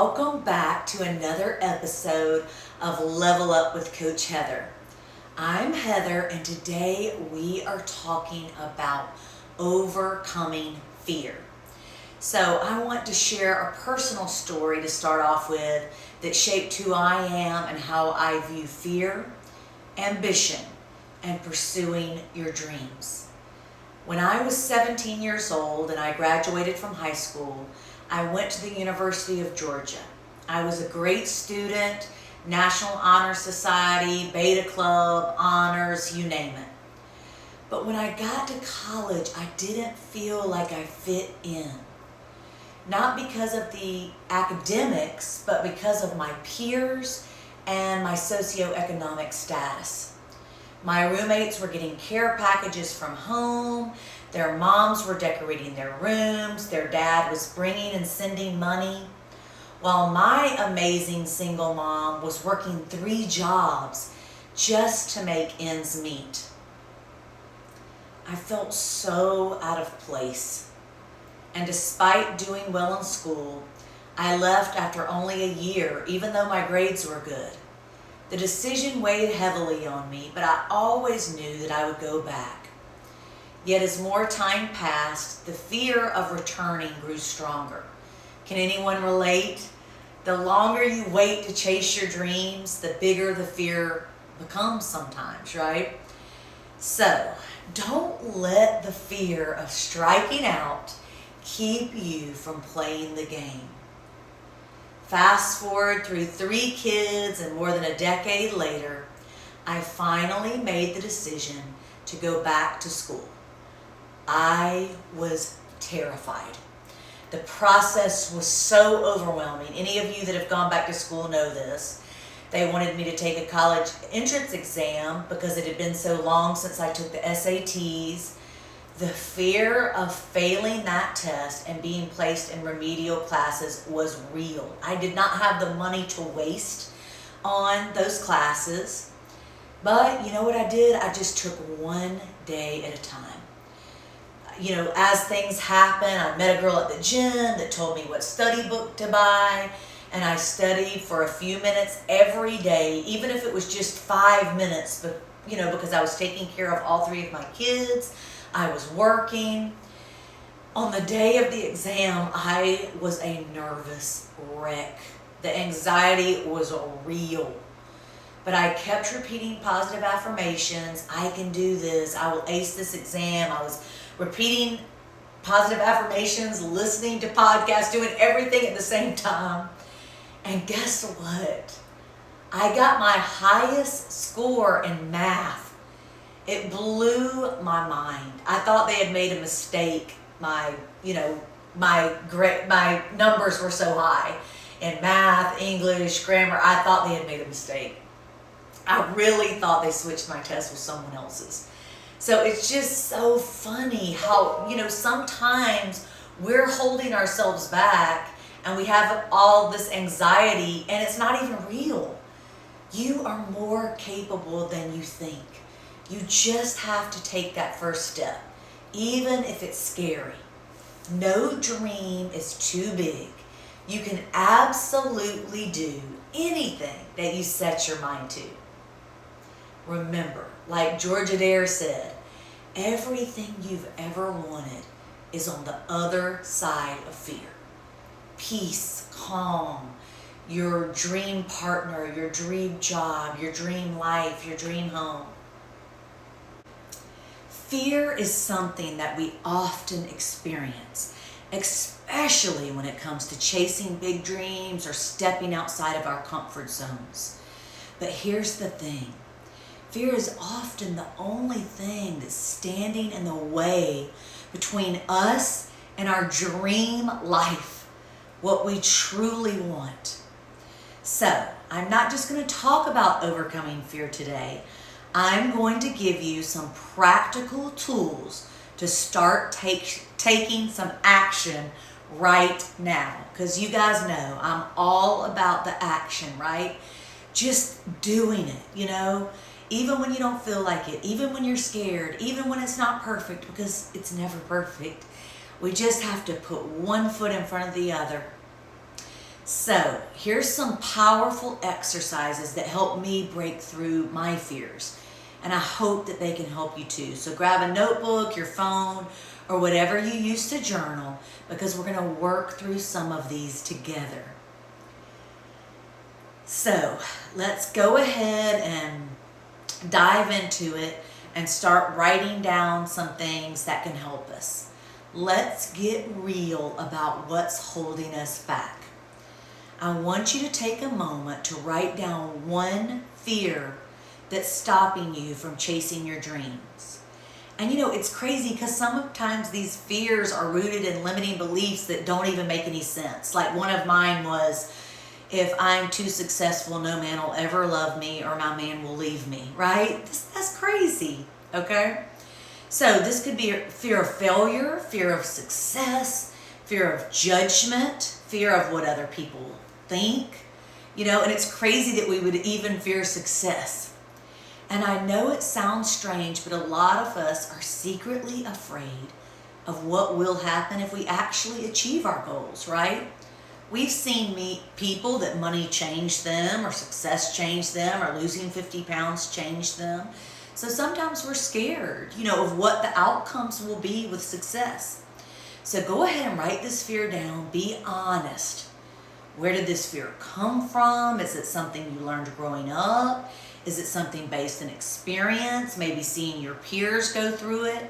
welcome back to another episode of Level Up with Coach Heather. I'm Heather, and today we are talking about overcoming fear. So I want to share a personal story to start off with that shaped who I am and how I view fear, ambition, and pursuing your dreams. When I was 17 years old and I graduated from high school, I went to the University of Georgia. I was a great student, National Honor Society, Beta Club, honors, you name it. But when I got to college, I didn't feel like I fit in. Not because of the academics, but because of my peers and my socioeconomic status. My roommates were getting care packages from home. Their moms were decorating their rooms. Their dad was bringing and sending money. While my amazing single mom was working 3 jobs just to make ends meet. I felt so out of place. And despite doing well in school, I left after only a year, even though my grades were good. The decision weighed heavily on me, but I always knew that I would go back. Yet as more time passed, the fear of returning grew stronger. Can anyone relate? The longer you wait to chase your dreams, the bigger the fear becomes sometimes, right? So, don't let the fear of striking out keep you from playing the game. Fast forward through 3 kids and more than a decade later, I finally made the decision to go back to school. I was terrified. The process was so overwhelming. Any of you that have gone back to school know this. They wanted me to take a college entrance exam because it had been so long since I took the SATs. The fear of failing that test and being placed in remedial classes was real. I did not have the money to waste on those classes. But you know what I did? I just took one day at a time. You know, as things happen, I met a girl at the gym that told me what study book to buy. And I studied for a few minutes every day, even if it was just 5 minutes, but because I was taking care of all 3 of my kids. I was working. On the day of the exam, I was a nervous wreck. The anxiety was real. But I kept repeating positive affirmations. I can do this. I will ace this exam. I was repeating positive affirmations, listening to podcasts, doing everything at the same time. And guess what? I got my highest score in math. It blew my mind. I thought they had made a mistake. My numbers were so high in math, English, grammar. I thought they had made a mistake. I really thought they switched my test with someone else's. So it's just so funny how, sometimes we're holding ourselves back and we have all this anxiety and it's not even real. You are more capable than you think. You just have to take that first step, even if it's scary. No dream is too big. You can absolutely do anything that you set your mind to. Remember, like George Adair said, everything you've ever wanted is on the other side of fear. Peace, calm, your dream partner, your dream job, your dream life, your dream home. Fear is something that we often experience, especially when it comes to chasing big dreams or stepping outside of our comfort zones. But here's the thing. Fear is often the only thing that's standing in the way between us and our dream life, what we truly want. So, I'm not just going to talk about overcoming fear today. I'm going to give you some practical tools to start taking some action right now. Because you guys know I'm all about the action, right? Just doing it, even when you don't feel like it, even when you're scared, even when it's not perfect, because it's never perfect. We just have to put one foot in front of the other. So here's some powerful exercises that help me break through my fears. And I hope that they can help you too. So grab a notebook, your phone, or whatever you use to journal, because we're going to work through some of these together. So let's go ahead and dive into it and start writing down some things that can help us. Let's get real about what's holding us back. I want you to take a moment to write down one fear that's stopping you from chasing your dreams. And it's crazy because sometimes these fears are rooted in limiting beliefs that don't even make any sense. Like one of mine was, if I'm too successful, no man will ever love me or my man will leave me, right? That's crazy, okay? So this could be fear of failure, fear of success, fear of judgment, fear of what other people think, and it's crazy that we would even fear success. And I know it sounds strange, but a lot of us are secretly afraid of what will happen if we actually achieve our goals, right? We've seen people that money changed them, or success changed them, or losing 50 pounds changed them. So sometimes we're scared, of what the outcomes will be with success. So go ahead and write this fear down. Be honest. Where did this fear come from? Is it something you learned growing up? Is it something based in experience? Maybe seeing your peers go through it?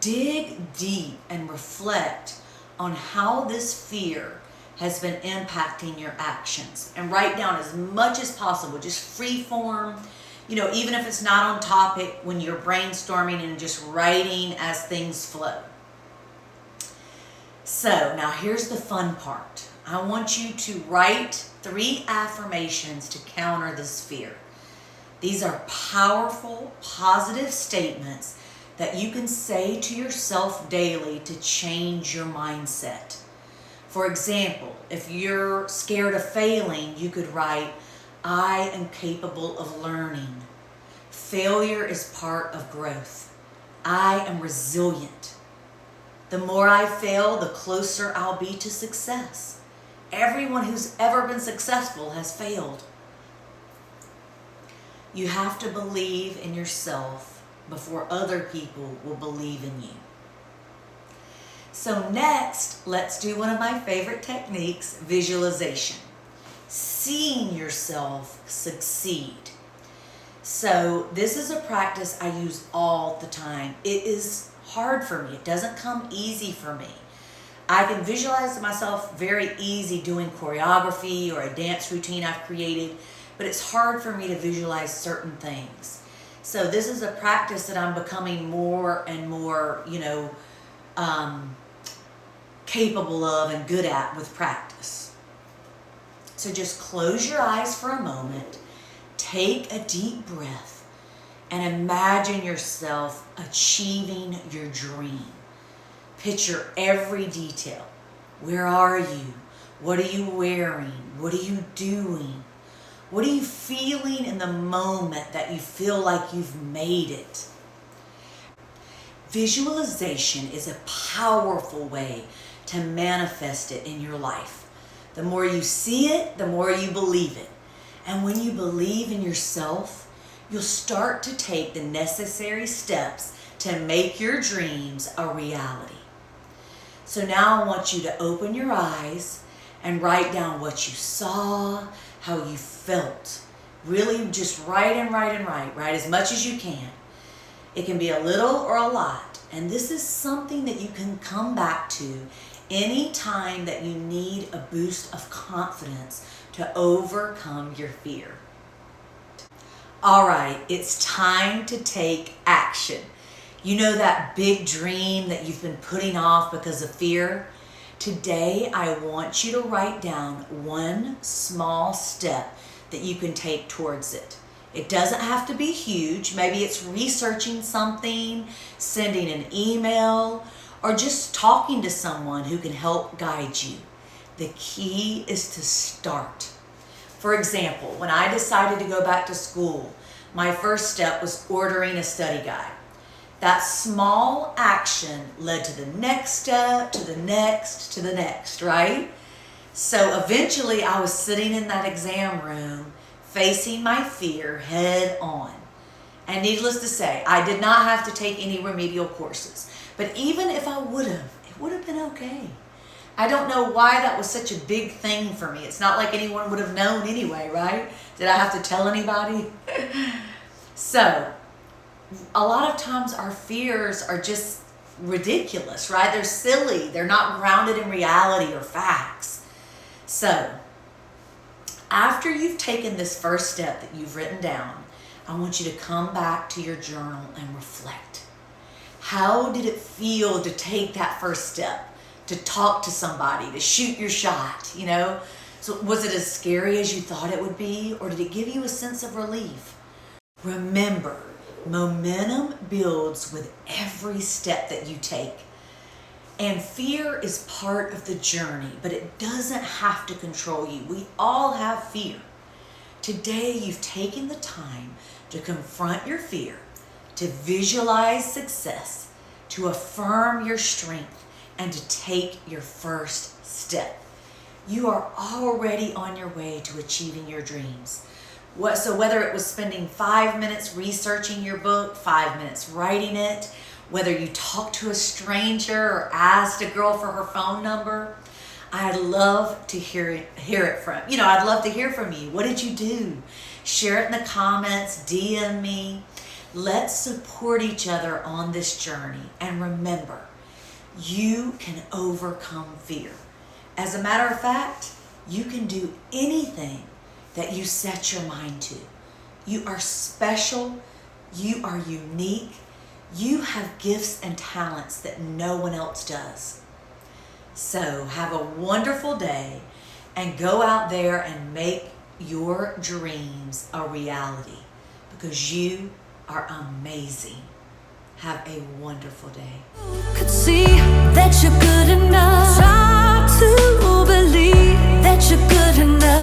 Dig deep and reflect on how this fear has been impacting your actions. And write down as much as possible, just free form, even if it's not on topic, when you're brainstorming and just writing as things flow. So now here's the fun part. I want you to write 3 affirmations to counter this fear. These are powerful, positive statements that you can say to yourself daily to change your mindset. For example, if you're scared of failing, you could write, I am capable of learning. Failure is part of growth. I am resilient. The more I fail, the closer I'll be to success. Everyone who's ever been successful has failed. You have to believe in yourself before other people will believe in you. So next, let's do one of my favorite techniques, visualization. Seeing yourself succeed. So this is a practice I use all the time. It is hard for me. It doesn't come easy for me. I can visualize myself very easy doing choreography or a dance routine I've created, but it's hard for me to visualize certain things. So this is a practice that I'm becoming more and more, capable of and good at with practice. So just close your eyes for a moment, take a deep breath, and imagine yourself achieving your dream. Picture every detail. Where are you? What are you wearing? What are you doing? What are you feeling in the moment that you feel like you've made it? Visualization is a powerful way to manifest it in your life. The more you see it, the more you believe it. And when you believe in yourself, you'll start to take the necessary steps to make your dreams a reality. So now I want you to open your eyes and write down what you saw, how you felt. Really just write as much as you can. It can be a little or a lot. And this is something that you can come back to any time that you need a boost of confidence to overcome your fear. All right, it's time to take action. You know that big dream that you've been putting off because of fear? Today, I want you to write down one small step that you can take towards it. It doesn't have to be huge. Maybe it's researching something, sending an email, or just talking to someone who can help guide you. The key is to start. For example, when I decided to go back to school, my first step was ordering a study guide. That small action led to the next step, to the next, right? So eventually I was sitting in that exam room facing my fear head on. And needless to say, I did not have to take any remedial courses. But even if I would have, it would have been okay. I don't know why that was such a big thing for me. It's not like anyone would have known anyway, right? Did I have to tell anybody? So, a lot of times our fears are just ridiculous, right? They're silly. They're not grounded in reality or facts. So, after you've taken this first step that you've written down, I want you to come back to your journal and reflect. How did it feel to take that first step? To talk to somebody, to shoot your shot, you know? So was it as scary as you thought it would be, or did it give you a sense of relief? Remember, momentum builds with every step that you take. And fear is part of the journey, but it doesn't have to control you. We all have fear. Today, you've taken the time to confront your fear, to visualize success, to affirm your strength, and to take your first step. You are already on your way to achieving your dreams. So whether it was spending 5 minutes researching your book, 5 minutes writing it, whether you talked to a stranger or asked a girl for her phone number, I'd love to hear it from, I'd love to hear from you. What did you do? Share it in the comments, DM me. Let's support each other on this journey. And remember, you can overcome fear. As a matter of fact, you can do anything that you set your mind to. You are special. You are unique. You have gifts and talents that no one else does. So have a wonderful day and go out there and make your dreams a reality, because you are amazing. Have a wonderful day. Could see that you're good enough.